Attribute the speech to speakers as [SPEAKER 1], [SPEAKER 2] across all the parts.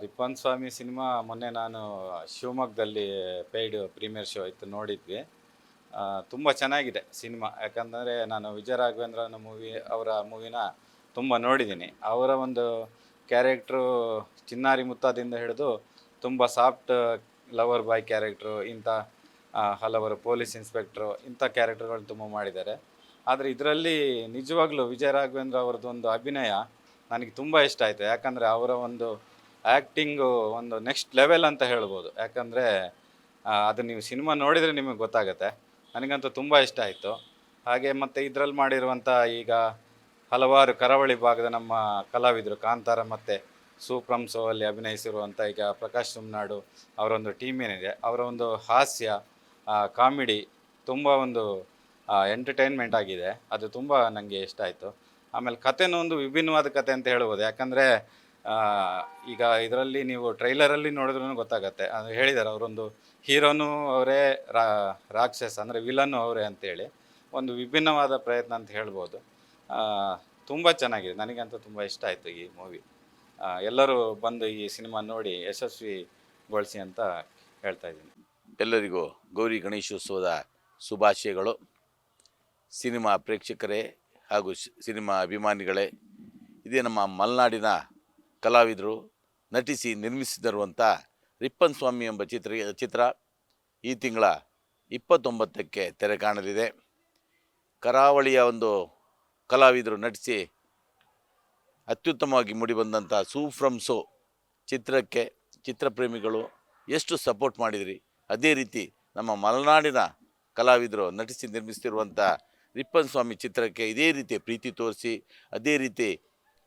[SPEAKER 1] Ripon ಸ್ವಾಮಿ cinema ಮೊನ್ನೆ ನಾನು ಶಿವಮೊಗ್ಗದಲ್ಲಿ ಪೇಯ್ಡ್ ಪ್ರೀಮಿಯರ್ ಶೋ ಇತ್ತು, ನೋಡಿದ್ವಿ. ತುಂಬ ಚೆನ್ನಾಗಿದೆ ಸಿನಿಮಾ. ಯಾಕಂದರೆ ನಾನು ವಿಜಯ ರಾಘವೇಂದ್ರನ ಅವರ ಮೂವಿನ ತುಂಬ ನೋಡಿದ್ದೀನಿ. ಅವರ ಒಂದು ಕ್ಯಾರೆಕ್ಟ್ರು ಚಿನ್ನಾರಿ ಮುತ್ತಾದಿಂದ ಹಿಡಿದು ತುಂಬ ಸಾಫ್ಟ್ ಲವರ್ ಬಾಯ್ ಕ್ಯಾರೆಕ್ಟ್ರು, ಇಂಥ ಹಲವಾರು ಪೊಲೀಸ್ ಇನ್ಸ್ಪೆಕ್ಟ್ರು, ಇಂಥ ಕ್ಯಾರೆಕ್ಟರ್ಗಳು ತುಂಬ ಮಾಡಿದ್ದಾರೆ. ಆದರೆ ಇದರಲ್ಲಿ ನಿಜವಾಗ್ಲೂ ವಿಜಯ ರಾಘವೇಂದ್ರ ಅವರದೊಂದು ಅಭಿನಯ ನನಗೆ ತುಂಬ ಇಷ್ಟ ಆಯಿತು. ಯಾಕಂದರೆ ಅವರ ಒಂದು ಆ್ಯಕ್ಟಿಂಗು ಒಂದು ನೆಕ್ಸ್ಟ್ ಲೆವೆಲ್ ಅಂತ ಹೇಳ್ಬೋದು. ಯಾಕಂದರೆ ಅದು ನೀವು ಸಿನಿಮಾ ನೋಡಿದರೆ ನಿಮಗೆ ಗೊತ್ತಾಗುತ್ತೆ. ನನಗಂತೂ ತುಂಬ ಇಷ್ಟ ಆಯಿತು. ಹಾಗೆ ಮತ್ತು ಇದರಲ್ಲಿ ಮಾಡಿರುವಂಥ ಈಗ ಹಲವಾರು ಕರಾವಳಿ ಭಾಗದ ನಮ್ಮ ಕಲಾವಿದರು ಕಾಂತಾರ ಮತ್ತು ಸೂಪ್ರಮ್ ಶೋ ಅಲ್ಲಿ ಅಭಿನಯಿಸಿರುವಂಥ ಈಗ ಪ್ರಕಾಶ್ ತುಮ್ನಾಡು ಅವರೊಂದು ಟೀಮ್ ಏನಿದೆ, ಅವರ ಒಂದು ಹಾಸ್ಯ ಕಾಮಿಡಿ ತುಂಬ ಒಂದು ಎಂಟರ್ಟೈನ್ಮೆಂಟ್ ಆಗಿದೆ. ಅದು ತುಂಬ ನನಗೆ ಇಷ್ಟ ಆಯಿತು. ಆಮೇಲೆ ಕಥೆನೂ ಒಂದು ವಿಭಿನ್ನವಾದ ಕತೆ ಅಂತ ಹೇಳ್ಬೋದು. ಯಾಕಂದರೆ ಈಗ ಇದರಲ್ಲಿ ನೀವು ಟ್ರೈಲರಲ್ಲಿ ನೋಡಿದ್ರೂ ಗೊತ್ತಾಗತ್ತೆ. ಅದು ಹೇಳಿದ್ದಾರೆ, ಅವರೊಂದು ಹೀರೋನು ಅವರೇ, ರಾಕ್ಷಸ ಅಂದರೆ ವಿಲನ್ನು ಅವರೇ ಅಂತೇಳಿ ಒಂದು ವಿಭಿನ್ನವಾದ ಪ್ರಯತ್ನ ಅಂತ ಹೇಳ್ಬೋದು. ತುಂಬ ಚೆನ್ನಾಗಿದೆ, ನನಗಂತೂ ತುಂಬ ಇಷ್ಟ ಆಯಿತು ಈ ಮೂವಿ. ಎಲ್ಲರೂ ಬಂದು ಈ ಸಿನಿಮಾ ನೋಡಿ ಯಶಸ್ವಿಗೊಳಿಸಿ ಅಂತ ಹೇಳ್ತಾ ಇದ್ದೀನಿ.
[SPEAKER 2] ಎಲ್ಲರಿಗೂ ಗೌರಿ ಗಣೇಶೋತ್ಸವದ ಶುಭಾಶಯಗಳು. ಸಿನಿಮಾ ಪ್ರೇಕ್ಷಕರೇ ಹಾಗೂ ಸಿನಿಮಾ ಅಭಿಮಾನಿಗಳೇ, ಇದೇ ನಮ್ಮ ಮಲೆನಾಡಿನ ಕಲಾವಿದರು ನಟಿಸಿ ನಿರ್ಮಿಸಿದರುವಂಥ ರಿಪ್ಪನ್ ಸ್ವಾಮಿ ಎಂಬ ಚಿತ್ರ ಈ ತಿಂಗಳ 29ಕ್ಕೆ ತೆರೆ ಕಾಣಲಿದೆ. ಕರಾವಳಿಯ ಒಂದು ಕಲಾವಿದರು ನಟಿಸಿ ಅತ್ಯುತ್ತಮವಾಗಿ ಮೂಡಿಬಂದಂಥ ಸೂಫ್ರಮ್ ಶೋ ಚಿತ್ರಕ್ಕೆ ಚಿತ್ರಪ್ರೇಮಿಗಳು ಎಷ್ಟು ಸಪೋರ್ಟ್ ಮಾಡಿದ್ರಿ, ಅದೇ ರೀತಿ ನಮ್ಮ ಮಲೆನಾಡಿನ ಕಲಾವಿದರು ನಟಿಸಿ ನಿರ್ಮಿಸ್ತಿರುವಂಥ ರಿಪ್ಪನ್ ಸ್ವಾಮಿ ಚಿತ್ರಕ್ಕೆ ಇದೇ ರೀತಿ ಪ್ರೀತಿ ತೋರಿಸಿ, ಅದೇ ರೀತಿ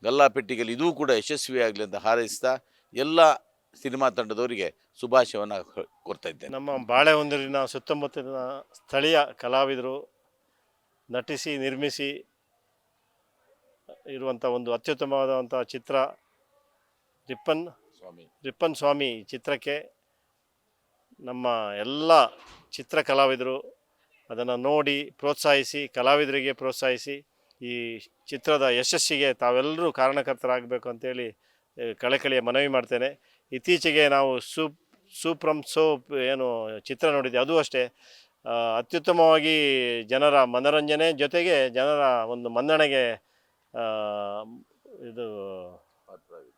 [SPEAKER 2] ಗಲ್ಲಾಪೆಟ್ಟಿಗೆಯಲ್ಲಿ ಇದೂ ಕೂಡ ಯಶಸ್ವಿಯಾಗಲಿ ಅಂತ ಹಾರೈಸ್ತಾ ಎಲ್ಲ ಸಿನಿಮಾ ತಂಡದವರಿಗೆ ಶುಭಾಶಯವನ್ನು ಕೋರ್ತಾ ಇದ್ದೇನೆ.
[SPEAKER 3] ನಮ್ಮ ಬಾಳೆಹೊನ್ನೂರಿನ ಸುತ್ತಮುತ್ತಲಿನ ಸ್ಥಳೀಯ ಕಲಾವಿದರು ನಟಿಸಿ ನಿರ್ಮಿಸಿ ಇರುವಂಥ ಒಂದು ಅತ್ಯುತ್ತಮವಾದಂಥ ಚಿತ್ರ ರಿಪ್ಪನ್ ಸ್ವಾಮಿ ಚಿತ್ರಕ್ಕೆ ನಮ್ಮ ಎಲ್ಲ ಚಿತ್ರ ಕಲಾವಿದರು ಅದನ್ನು ನೋಡಿ ಪ್ರೋತ್ಸಾಹಿಸಿ, ಕಲಾವಿದರಿಗೆ ಪ್ರೋತ್ಸಾಹಿಸಿ ಈ ಚಿತ್ರದ ಯಶಸ್ಸಿಗೆ ತಾವೆಲ್ಲರೂ ಕಾರಣಕರ್ತರಾಗಬೇಕು ಅಂತೇಳಿ ಕಳಕಳಿಯ ಮನವಿ ಮಾಡ್ತೇನೆ. ಇತ್ತೀಚೆಗೆ ನಾವು ಸೂಪ್ರಮ್ ಸೋಪ್ ಏನು ಚಿತ್ರ ನೋಡಿದ್ದೆ, ಅದು ಅಷ್ಟೇ ಅತ್ಯುತ್ತಮವಾಗಿ ಜನರ ಮನೋರಂಜನೆ ಜೊತೆಗೆ ಜನರ ಒಂದು ಮನ್ನಣೆಗೆ ಇದು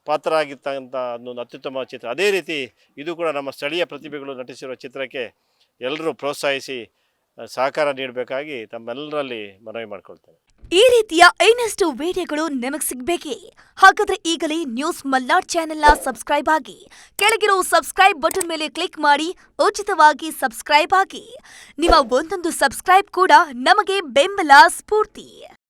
[SPEAKER 3] ಪಾತ್ರ ಆಗಿರ್ತಕ್ಕಂಥ ಅದೊಂದು ಅತ್ಯುತ್ತಮ ಚಿತ್ರ. ಅದೇ ರೀತಿ ಇದು ಕೂಡ ನಮ್ಮ ಸ್ಥಳೀಯ ಪ್ರತಿಭೆಗಳು ನಟಿಸಿರುವ ಚಿತ್ರಕ್ಕೆ ಎಲ್ಲರೂ ಪ್ರೋತ್ಸಾಹಿಸಿ ಸಹಕಾರ ನೀಡಬೇಕಾಗಿ ತಮ್ಮೆಲ್ಲರಲ್ಲಿ ಮನವಿ ಮಾಡಿಕೊಳ್ತೇನೆ.
[SPEAKER 4] ಈ ರೀತಿಯ ಇನ್ನಷ್ಟು ವಿಡಿಯೋಗಳು ನಿಮಗೆ ಸಿಗಬೇಕೇ? ಹಾಗಾದ್ರೆ ಈಗಲೇ ನ್ಯೂಸ್ ಮಲ್ನಾಡ್ ಚಾನೆಲ್ನ ಸಬ್ಸ್ಕ್ರೈಬ್ ಆಗಿ, ಕೆಳಗಿರೋ ಸಬ್ಸ್ಕ್ರೈಬ್ ಬಟನ್ ಮೇಲೆ ಕ್ಲಿಕ್ ಮಾಡಿ ಉಚಿತವಾಗಿ ಸಬ್ಸ್ಕ್ರೈಬ್ ಆಗಿ. ನಿಮ್ಮ ಒಂದೊಂದು ಸಬ್ಸ್ಕ್ರೈಬ್ ಕೂಡ ನಮಗೆ ಬೆಂಬಲ, ಸ್ಫೂರ್ತಿ.